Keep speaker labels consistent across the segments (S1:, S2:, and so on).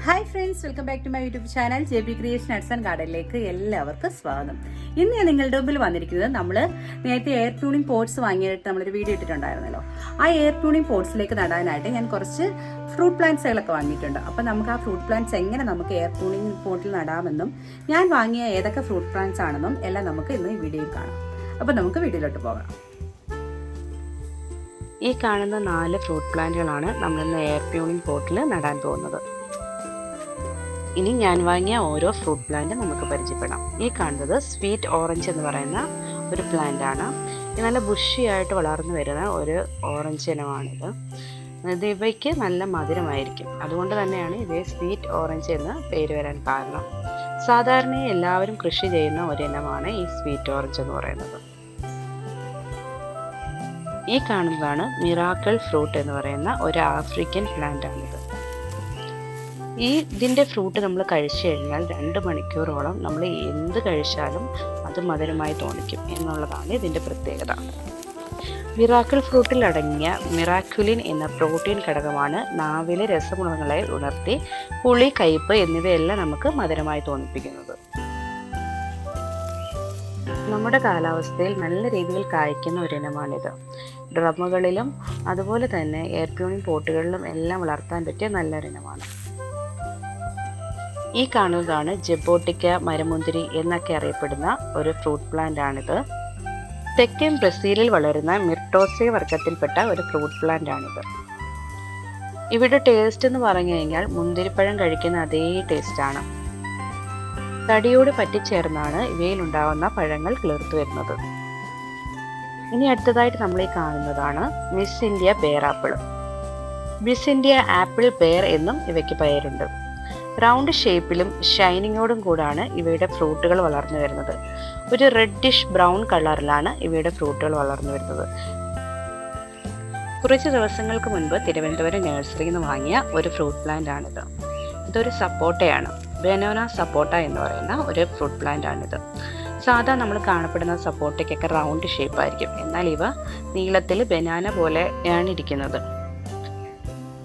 S1: Hi friends, welcome back to my YouTube channel JP creation arts and ഗാർഡനിലേക്ക് എല്ലാവർക്കും സ്വാഗതം. ഇന്ന് ഞാൻ നിങ്ങളുടെ മുമ്പിൽ വന്നിരിക്കുന്നത് നമ്മൾ നേരത്തെ എയർ ട്യൂണിംഗ് പോട്ട്സ് വാങ്ങിയിട്ട് നമ്മളൊരു വീഡിയോ ഇട്ടിട്ടുണ്ടായിരുന്നല്ലോ. ആ എയർ ട്യൂണിംഗ് പോട്ട്സിലേക്ക് നടാനായിട്ട് ഞാൻ കുറച്ച് ഫ്രൂട്ട് പ്ലാന്റ്സുകളൊക്കെ വാങ്ങിയിട്ടുണ്ട്. അപ്പം നമുക്ക് ആ ഫ്രൂട്ട് പ്ലാന്റ്സ് എങ്ങനെ നമുക്ക് എയർ ട്യൂണിംഗ് പോട്ടിൽ നടാമെന്നും ഞാൻ വാങ്ങിയ ഏതൊക്കെ ഫ്രൂട്ട് പ്ലാന്റ്സ് ആണെന്നും എല്ലാം നമുക്ക് ഇന്ന് ഈ വീഡിയോയിൽ കാണാം. അപ്പം നമുക്ക് വീഡിയോയിലോട്ട് പോകാം.
S2: ഈ കാണുന്ന 4 ഫ്രൂട്ട് പ്ലാന്റുകളാണ് നമ്മളിന്ന് എയർ ട്യൂണിംഗ് പോട്ടിൽ നടാൻ പോകുന്നത്. ഇനി ഞാൻ വാങ്ങിയ ഓരോ ഫ്രൂട്ട് പ്ലാന്റ് നമുക്ക് പരിചയപ്പെടാം. ഈ കാണുന്നത് സ്വീറ്റ് ഓറഞ്ച് എന്ന് പറയുന്ന ഒരു പ്ലാന്റ് ആണ്. ഇത് നല്ല ബുഷിയായിട്ട് വളർന്നു വരുന്ന ഒരു ഓറഞ്ച് ഇനമാണിത്. ഇവയ്ക്ക് നല്ല മധുരമായിരിക്കും. അതുകൊണ്ട് തന്നെയാണ് ഇവയെ സ്വീറ്റ് ഓറഞ്ച് എന്ന് പേര് വരാൻ കാരണം. സാധാരണ എല്ലാവരും കൃഷി ചെയ്യുന്ന ഒരു ഇനമാണ് ഈ സ്വീറ്റ് ഓറഞ്ച് എന്ന് പറയുന്നത്. ഈ കാണുന്നതാണ് മിറാക്കിൾ ഫ്രൂട്ട് എന്ന് പറയുന്ന ഒരു ആഫ്രിക്കൻ പ്ലാന്റ് ആണിത്. ഇതിൻ്റെ ഫ്രൂട്ട് നമ്മൾ കഴിച്ചു കഴിഞ്ഞാൽ 2 മണിക്കൂറോളം നമ്മൾ എന്ത് കഴിച്ചാലും അത് മധുരമായി തോന്നിക്കും എന്നുള്ളതാണ് ഇതിൻ്റെ പ്രത്യേകത. മിറാക്കിൾ ഫ്രൂട്ടിൽ അടങ്ങിയ മിറാക്യുലിൻ എന്ന പ്രോട്ടീൻ ഘടകമാണ് നാവിലെ രസഗുണങ്ങളെ ഉണർത്തി പുളി, കയ്പ്പ് എന്നിവയെല്ലാം നമുക്ക് മധുരമായി തോന്നിപ്പിക്കുന്നത്. നമ്മുടെ കാലാവസ്ഥയിൽ നല്ല രീതിയിൽ കായ്ക്കുന്ന ഒരിനമാണിത്. ഡ്രമ്മുകളിലും അതുപോലെ തന്നെ എയർ ട്യൂണിംഗ് പോട്ടുകളിലും എല്ലാം വളർത്താൻ പറ്റിയ നല്ലൊരിനമാണ്. ഈ കാണുന്നതാണ് ജബോട്ടിക്ക മരമുന്തിരി എന്നൊക്കെ അറിയപ്പെടുന്ന ഒരു ഫ്രൂട്ട് പ്ലാന്റ് ആണിത്. തെക്കൻ ബ്രസീലിൽ വളരുന്ന മിർട്ടോസെ വർഗത്തിൽപ്പെട്ട ഒരു ഫ്രൂട്ട് പ്ലാന്റ് ആണിത്. ഇവിടെ ടേസ്റ്റ് എന്ന് പറഞ്ഞു കഴിഞ്ഞാൽ മുന്തിരിപ്പഴം കഴിക്കുന്ന അതേ ടേസ്റ്റാണ്. തടിയോട് പറ്റിച്ചേർന്നാണ് ഇവയിൽ ഉണ്ടാവുന്ന പഴങ്ങൾ കിളിർത്തു വരുന്നത്. ഇനി അടുത്തതായിട്ട് നമ്മൾ ഈ കാണുന്നതാണ് miss India ber apple. Miss India apple ber എന്നും ഇവയ്ക്ക് പേരുണ്ട്. റൗണ്ട് ഷേപ്പിലും ഷൈനിങ്ങോടും കൂടാണ് ഇവയുടെ ഫ്രൂട്ടുകൾ വളർന്നു വരുന്നത്. ഒരു റെഡിഷ് ബ്രൗൺ കളറിലാണ് ഇവയുടെ ഫ്രൂട്ടുകൾ വളർന്നു വരുന്നത്. കുറച്ച് ദിവസങ്ങൾക്ക് മുൻപ് തിരുവനന്തപുരം നഴ്സറിയിൽ നിന്ന് വാങ്ങിയ ഒരു ഫ്രൂട്ട് പ്ലാന്റ് ആണിത്. ഇതൊരു സപ്പോട്ടയാണ്. ബനാന സപ്പോട്ട എന്ന് പറയുന്ന ഒരു ഫ്രൂട്ട് പ്ലാന്റ് ആണിത്. സാധാരണ നമ്മൾ കാണപ്പെടുന്ന സപ്പോട്ടയ്ക്കൊക്കെ റൗണ്ട് ഷേപ്പായിരിക്കും. എന്നാൽ ഇവ നീളത്തിൽ ബനാന പോലെയാണ് ഇരിക്കുന്നത്.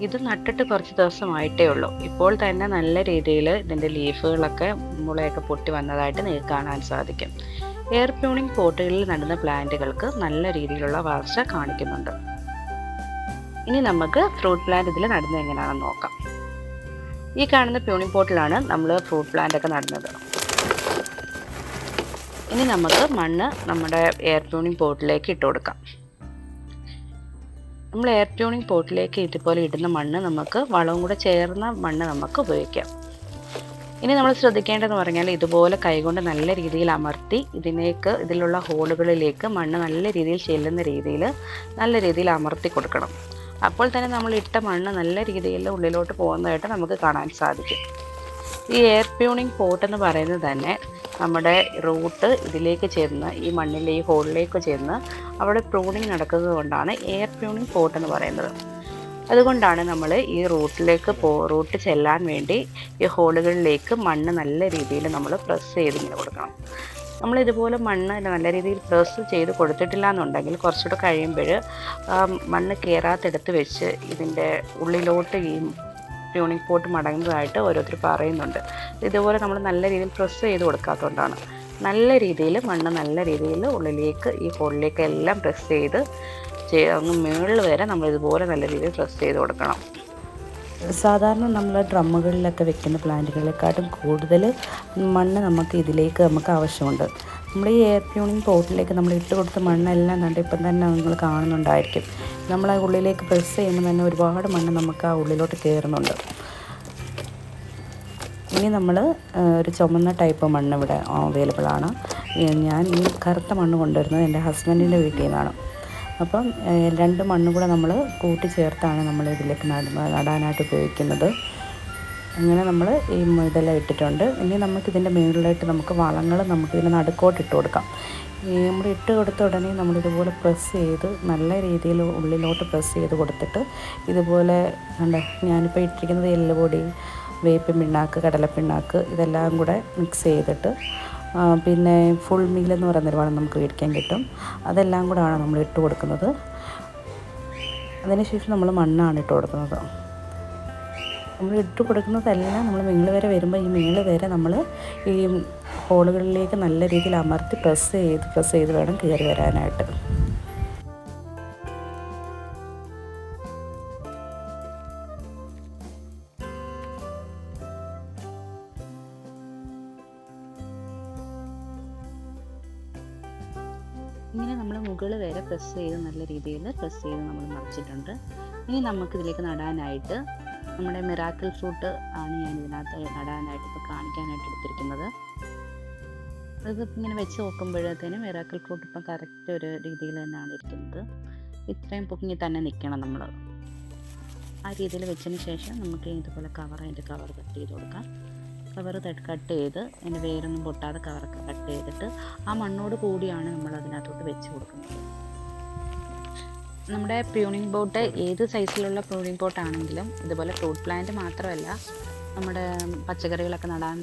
S2: ഇത് നട്ടിട്ട് കുറച്ച് ദിവസമായിട്ടേ ഉള്ളൂ. ഇപ്പോൾ തന്നെ നല്ല രീതിയിൽ ഇതിൻ്റെ ലീഫുകളൊക്കെ മുളയൊക്കെ പൊട്ടി വന്നതായിട്ട് നിങ്ങൾക്ക് കാണാൻ സാധിക്കും. എയർ ട്യൂണിംഗ് പോട്ടുകളിൽ നടുന്ന പ്ലാന്റുകൾക്ക് നല്ല രീതിയിലുള്ള വളർച്ച കാണിക്കുന്നുണ്ട്. ഇനി നമുക്ക് ഫ്രൂട്ട് പ്ലാന്റ് ഇതിൽ നടുന്നത് എങ്ങനെയാണെന്ന് നോക്കാം. ഈ കാണുന്ന ട്യൂണിംഗ് പോട്ടിലാണ് നമ്മൾ ഫ്രൂട്ട് പ്ലാന്റ് ഒക്കെ നടുന്നത്. ഇനി നമുക്ക് മണ്ണ് നമ്മുടെ എയർ ട്യൂണിംഗ് പോട്ടിലേക്ക് ഇട്ട് കൊടുക്കാം. നമ്മൾ എയർ ട്യൂണിംഗ് പോട്ടിലേക്ക് ഇതുപോലെ ഇടുന്ന മണ്ണ് നമുക്ക് വളവും കൂടെ ചേർന്ന മണ്ണ് നമുക്ക് ഉപയോഗിക്കാം. ഇനി നമ്മൾ ശ്രദ്ധിക്കേണ്ടതെന്ന് പറഞ്ഞാൽ ഇതുപോലെ കൈകൊണ്ട് നല്ല രീതിയിൽ അമർത്തി ഇതിലുള്ള ഹോളുകളിലേക്ക് മണ്ണ് നല്ല രീതിയിൽ ചെല്ലുന്ന രീതിയിൽ നല്ല രീതിയിൽ അമർത്തി കൊടുക്കണം. അപ്പോൾ തന്നെ നമ്മൾ ഇട്ട മണ്ണ് നല്ല രീതിയിൽ ഉള്ളിലോട്ട് പോകുന്നതായിട്ട് നമുക്ക് കാണാൻ സാധിക്കും. ഈ എയർ ട്യൂണിംഗ് പോട്ട് എന്ന് പറയുന്നത് തന്നെ നമ്മുടെ റൂട്ട് ഇതിലേക്ക് ചെന്ന് ഈ മണ്ണിലെ ഈ ഹോളിലേക്ക് ചെന്ന് അവിടെ പ്രൂണിങ് നടക്കുന്നത് കൊണ്ടാണ് എയർ ട്യൂണിംഗ് പോട്ട് എന്ന് പറയുന്നത്. അതുകൊണ്ടാണ് നമ്മൾ ഈ റൂട്ട് ചെല്ലാൻ വേണ്ടി ഈ ഹോളുകളിലേക്ക് മണ്ണ് നല്ല രീതിയിൽ നമ്മൾ പ്രസ് ചെയ്ത് ഇങ്ങനെ കൊടുക്കണം. നമ്മൾ ഇതുപോലെ മണ്ണ് നല്ല രീതിയിൽ പ്രസ് ചെയ്ത് കൊടുത്തിട്ടില്ല എന്നുണ്ടെങ്കിൽ കുറച്ചുകൂടെ കഴിയുമ്പോൾ മണ്ണ് കയറാത്തെടുത്ത് വെച്ച് ഇതിൻ്റെ ഉള്ളിലോട്ട് ഈ ട്യൂണിംഗ് പോട്ട് മടങ്ങുന്നതായിട്ട് ഓരോരുത്തർ പറയുന്നുണ്ട്. ഇതുപോലെ നമ്മൾ നല്ല രീതിയിൽ പ്രസ് ചെയ്ത് കൊടുക്കാത്തതുകൊണ്ടാണ്. നല്ല രീതിയിൽ മണ്ണ് നല്ല രീതിയിൽ ഉള്ളിലേക്ക് ഈ ഹോളിലേക്ക് എല്ലാം പ്രസ് ചെയ്ത് അങ്ങ് മുകളിൽ വരെ നമ്മൾ ഇതുപോലെ നല്ല രീതിയിൽ പ്രസ് ചെയ്ത് കൊടുക്കണം.
S3: സാധാരണ നമ്മൾ ഡ്രമ്മുകളിലൊക്കെ വെക്കുന്ന പ്ലാന്റുകളെക്കാട്ടും കൂടുതൽ മണ്ണ് നമുക്ക് ആവശ്യമുണ്ട്. നമ്മൾ ഈ എയർ ട്യൂണിംഗ് പോട്ടിലേക്ക് നമ്മൾ ഇട്ട് കൊടുത്ത മണ്ണെല്ലാം കണ്ട് ഇപ്പം തന്നെ നിങ്ങൾ കാണുന്നുണ്ടായിരിക്കും. നമ്മൾ ആ ഉള്ളിലേക്ക് പ്രസ് ചെയ്യുമ്പോൾ തന്നെ ഒരുപാട് മണ്ണ് നമുക്ക് ആ ഉള്ളിലോട്ട് കയറുന്നുണ്ട്. ഇനി നമ്മൾ ഒരു ചുമന്ന ടൈപ്പ് മണ്ണ് ഇവിടെ അവൈലബിൾ ആണ്. ഞാൻ ഈ കറുത്ത മണ്ണ് കൊണ്ടുവരുന്നത് എൻ്റെ ഹസ്ബൻഡിൻ്റെ വീട്ടിൽ നിന്നാണ്. അപ്പം 2 മണ്ണും കൂടെ നമ്മൾ കൂട്ടിച്ചേർത്താണ് നമ്മൾ ഇതിലേക്ക് നടാനായിട്ട് ഉപയോഗിക്കുന്നത്. അങ്ങനെ നമ്മൾ ഈ ഇതെല്ലാം ഇട്ടിട്ടുണ്ട്. ഇനി നമുക്കിതിൻ്റെ മുകളിലായിട്ട് നമുക്ക് വളങ്ങൾ നമുക്കിതിൻ്റെ നടുക്കോട്ട് ഇട്ട് കൊടുക്കാം. നമ്മൾ ഇട്ട് കൊടുത്ത ഉടനെ നമ്മളിതുപോലെ പ്രസ് ചെയ്ത് നല്ല രീതിയിൽ ഉള്ളിലോട്ട് പ്രസ് ചെയ്ത് കൊടുത്തിട്ട് ഇതുപോലെ ഞാനിപ്പോൾ ഇട്ടിരിക്കുന്നത് എല്ലുപൊടി, വേപ്പിൻ പിണ്ണാക്ക്, കടലപ്പിണ്ണാക്ക് ഇതെല്ലാം കൂടെ മിക്സ് ചെയ്തിട്ട് പിന്നെ ഫുൾ മീൽ എന്ന് പറയുന്നൊരു വളം നമുക്ക് മേടിക്കാൻ കിട്ടും. അതെല്ലാം കൂടെയാണ് നമ്മൾ ഇട്ട് കൊടുക്കുന്നത്. അതിനുശേഷം നമ്മൾ മണ്ണാണ് ഇട്ട് കൊടുക്കുന്നത്. നമ്മൾ ഇട്ട് കൊടുക്കുന്നതെല്ലാം നമ്മൾ മേളിൽ വരെ വരുമ്പോൾ ഈ മേളിൽ വരെ നമ്മൾ ഈ ഹോളുകളിലേക്ക് നല്ല രീതിയിൽ അമർത്തി പ്രസ് ചെയ്ത് വേണം കയറി വരാനായിട്ട്.
S2: ഇങ്ങനെ നമ്മൾ മുകളിൽ വരെ പ്രസ് ചെയ്ത് നല്ല രീതിയിൽ പ്രസ് ചെയ്ത് നമ്മൾ മറിച്ചിട്ടുണ്ട്. ഇനി നമുക്കിതിലേക്ക് നടാനായിട്ട് നമ്മുടെ മിറാക്കിൾ ഫ്രൂട്ട് ആണ് ഞാൻ ഇതിനകത്ത് നടാനായിട്ട് ഇപ്പോൾ കാണിക്കാനായിട്ട് എടുത്തിരിക്കുന്നത്. അത് ഇങ്ങനെ വെച്ച് നോക്കുമ്പോഴത്തേനും മിറാക്കിൾ ഫ്രൂട്ട് ഇപ്പം കറക്റ്റ് ഒരു രീതിയിൽ തന്നെയാണ് ഇരിക്കുന്നത്. ഇത്രയും പൊങ്ങി തന്നെ നിൽക്കണം നമ്മൾ. ആ രീതിയിൽ വെച്ചതിന് ശേഷം നമുക്ക് ഇതുപോലെ അതിൻ്റെ കവർ കട്ട് ചെയ്ത് കൊടുക്കാം. കവർ കട്ട് ചെയ്ത് അതിൻ്റെ വേരൊന്നും പൊട്ടാതെ കവറൊക്കെ കട്ട് ചെയ്തിട്ട് ആ മണ്ണോട് കൂടിയാണ് നമ്മൾ അതിനകത്തോട്ട് വെച്ച് കൊടുക്കുന്നത്. നമ്മുടെ പ്രൂണിംഗ് പോട്ട് ഏത് സൈസിലുള്ള പ്രൂണിംഗ് പോട്ടാണെങ്കിലും ഇതുപോലെ ഫ്രൂട്ട് പ്ലാന്റ് മാത്രമല്ല, നമ്മുടെ പച്ചക്കറികളൊക്കെ നടാൻ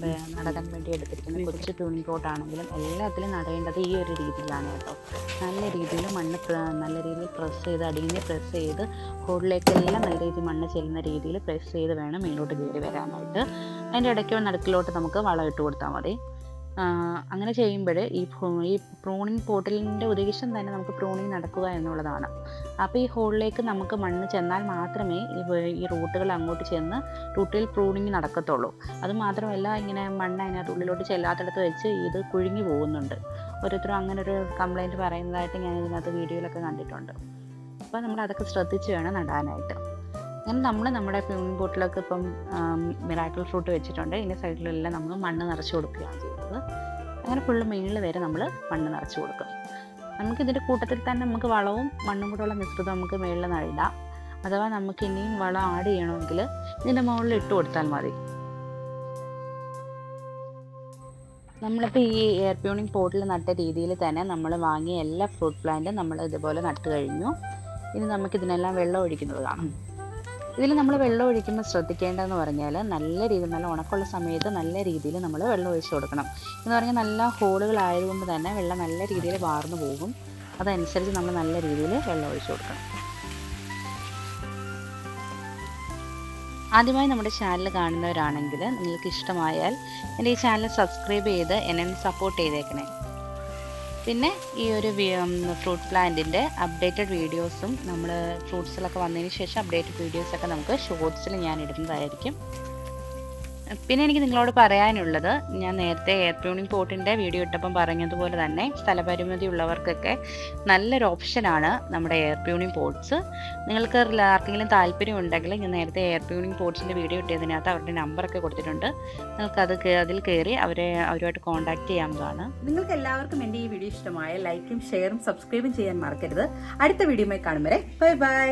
S2: വേണ്ടി എടുത്തിരിക്കുന്ന കുറച്ച് പ്രൂണിംഗ് പോട്ടാണെങ്കിലും എല്ലാത്തിലും നടേണ്ടത് ഈ ഒരു രീതിയിലാണ് കേട്ടോ. നല്ല രീതിയിൽ മണ്ണ് നല്ല രീതിയിൽ പ്രസ് ചെയ്ത് അടിയിൽ പ്രസ് ചെയ്ത് ഹോളിലേക്കെല്ലാം നല്ല രീതിയിൽ മണ്ണ് ചെല്ലുന്ന രീതിയിൽ പ്രസ് ചെയ്ത് വേണം മേലോട്ട് കയറി വരാനായിട്ട്. അതിൻ്റെ ഇടയ്ക്ക് നടുക്കിലോട്ട് നമുക്ക് വളം ഇട്ട് കൊടുത്താൽ മതി. അങ്ങനെ ചെയ്യുമ്പോൾ ഈ പ്രൂണിംഗ് പോട്ടിലിൻ്റെ ഉദ്ദേശം തന്നെ നമുക്ക് പ്രൂണിങ് നടക്കുക എന്നുള്ളതാണ്. അപ്പോൾ ഈ ഹോളിലേക്ക് നമുക്ക് മണ്ണ് ചെന്നാൽ മാത്രമേ ഈ റൂട്ടുകൾ അങ്ങോട്ട് ചെന്ന് റൂട്ടിൽ പ്രൂണിങ് നടക്കത്തുള്ളൂ. അതുമാത്രമല്ല, ഇങ്ങനെ മണ്ണ് അതിനകത്ത് ഉള്ളിലോട്ട് ചെല്ലാത്തിടത്ത് വെച്ച് ഇത് കുഴിഞ്ഞു പോകുന്നുണ്ട്. ഓരോരുത്തരും അങ്ങനെ ഒരു കംപ്ലൈൻറ്റ് പറയുന്നതായിട്ട് ഞാൻ ഇതിനകത്ത് വീഡിയോയിലൊക്കെ കണ്ടിട്ടുണ്ട്. അപ്പോൾ നമ്മൾ അതൊക്കെ ശ്രദ്ധിച്ച് വേണം നടാനായിട്ട്. അങ്ങനെ നമ്മൾ നമ്മുടെ പ്രൂണിംഗ് പോട്ടിലൊക്കെ ഇപ്പം മിറാക്കിൾ ഫ്രൂട്ട് വെച്ചിട്ടുണ്ട്. ഇതിൻ്റെ സൈഡിലെല്ലാം നമ്മൾ മണ്ണ് നിറച്ച് കൊടുക്കുകയാണ് ചെയ്യുന്നത്. അങ്ങനെ ഫുള്ള് മേളിൽ വരെ നമ്മൾ മണ്ണ് നിറച്ച് കൊടുക്കും. നമുക്കിതിൻ്റെ കൂട്ടത്തിൽ തന്നെ നമുക്ക് വളവും മണ്ണും കൂടെ ഉള്ള മിശ്രിതം നമുക്ക് മേളിൽ നടാം. അഥവാ നമുക്ക് ഇനിയും വളം ആഡ് ചെയ്യണമെങ്കിൽ ഇതിൻ്റെ മുകളിൽ ഇട്ട് കൊടുത്താൽ മതി. നമ്മളിപ്പോൾ ഈ എയർ പ്യൂണിംഗ് പോട്ടിൽ നട്ട രീതിയിൽ തന്നെ നമ്മൾ വാങ്ങിയ എല്ലാ ഫ്രൂട്ട് പ്ലാന്റും നമ്മൾ ഇതുപോലെ നട്ട് കഴിഞ്ഞു. ഇനി നമുക്കിതിനെല്ലാം വെള്ളം ഒഴിക്കുന്നത് കാണാം. ഇതിൽ നമ്മൾ വെള്ളം ഒഴിക്കുമ്പോൾ ശ്രദ്ധിക്കേണ്ടതെന്ന് പറഞ്ഞാൽ നല്ല ഉണക്കമുള്ള സമയത്ത് നല്ല രീതിയിൽ നമ്മൾ വെള്ളം ഒഴിച്ച് കൊടുക്കണം. എന്ന് പറഞ്ഞാൽ നല്ല ഹോളുകളായതുകൊണ്ട് തന്നെ വെള്ളം നല്ല രീതിയിൽ വാർന്നു പോകും. അതനുസരിച്ച് നമ്മൾ നല്ല രീതിയിൽ വെള്ളം ഒഴിച്ച് കൊടുക്കണം. ആദ്യമായി നമ്മുടെ ചാനൽ കാണുന്നവരാണെങ്കിൽ നിങ്ങൾക്ക് ഇഷ്ടമായാൽ എൻ്റെ ഈ ചാനൽ സബ്സ്ക്രൈബ് ചെയ്ത് എന്നെ സപ്പോർട്ട് ചെയ്തേക്കണേ. പിന്നെ ഈ ഒരു ഫ്രൂട്ട് പ്ലാന്റിൻ്റെ അപ്ഡേറ്റഡ് വീഡിയോസും നമ്മൾ ഫ്രൂട്ട്സിലൊക്കെ വന്നതിന് ശേഷം അപ്ഡേറ്റഡ് വീഡിയോസൊക്കെ നമുക്ക് ഷോർട്സിൽ ഞാൻ ഇടുന്നതായിരിക്കും. പിന്നെ എനിക്ക് നിങ്ങളോട് പറയാനുള്ളത്, ഞാൻ നേരത്തെ എയർ പ്യൂണിംഗ് പോട്ടിൻ്റെ വീഡിയോ ഇട്ടപ്പം പറഞ്ഞതുപോലെ തന്നെ സ്ഥലപരിമിതി ഉള്ളവർക്കൊക്കെ നല്ലൊരു ഓപ്ഷനാണ് നമ്മുടെ എയർ പ്യൂണിംഗ് പോട്ട്സ്. നിങ്ങൾക്ക് ആർക്കെങ്കിലും താല്പര്യം ഉണ്ടെങ്കിൽ ഞാൻ നേരത്തെ എയർ പ്യൂണിംഗ് പോട്ട്സിൻ്റെ വീഡിയോ ഇട്ടതിനകത്ത് അവരുടെ നമ്പറൊക്കെ കൊടുത്തിട്ടുണ്ട്. നിങ്ങൾക്ക് അതിൽ കയറി അവരുമായിട്ട് കോൺടാക്ട് ചെയ്യാവുന്നതാണ്.
S1: നിങ്ങൾക്ക് എല്ലാവർക്കും എൻ്റെ ഈ വീഡിയോ ഇഷ്ടമായ ലൈക്കും ഷെയറും സബ്സ്ക്രൈബും ചെയ്യാൻ മറക്കരുത്. അടുത്ത വീഡിയോയുമായി കാണും വരെ ബൈ ബൈ.